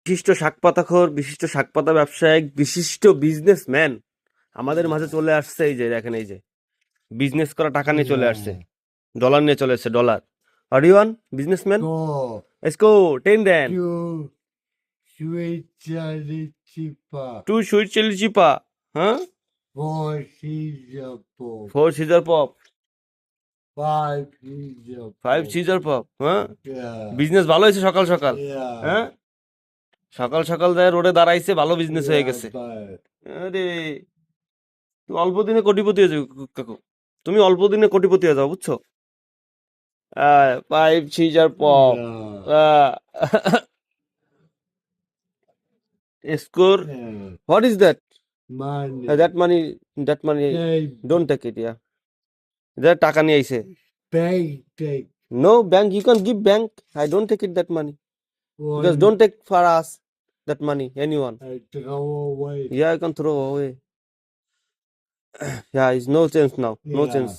বিশিষ্ট শাকপাতাখোর, বিশিষ্ট শাকপাতা ব্যবসায়িক, বিশিষ্ট বিজনেসম্যান আমাদের মাঝে চলে আসছে। এই যে দেখেন, এই যে বিজনেস করা টাকা নিয়ে চলে আসছে, ডলার নিয়ে চলে আসছে, dollar. Are you one businessman? Go let's go, 10 then. to Switzerland cheaper. 2 sweet chilli চিপা, হ্যাঁ? Four seasonable. 4 সিজার পপ, Five seasonable. 5 সিজার পপ, হ্যাঁ? Yeah. বিজনেস ভালো হয়েছে সকাল সকাল, Yeah. হ্যাঁ? সকাল সকাল যায় রোডে দাঁড়াইছে, ভালো বিজনেস হয়ে Yeah, গেছে। but আরে তুমি অল্প দিনে কোটিপতি হয়ে যাও কাকু, তুমি অল্প দিনে কোটিপতি হয়ে যাও, বুঝছো? 5 caesar pop, yeah. Score. Yeah. What is that? Money. That money, that money They don't take it. Yeah, that টাকা নিয়ে আইছে। bank take No bank, you can give bank. I don't take it that money. Because one don't take for us that money, anyone. and throw away. Yeah, I can throw away. Yeah, it's no chance now. No Yeah. chance.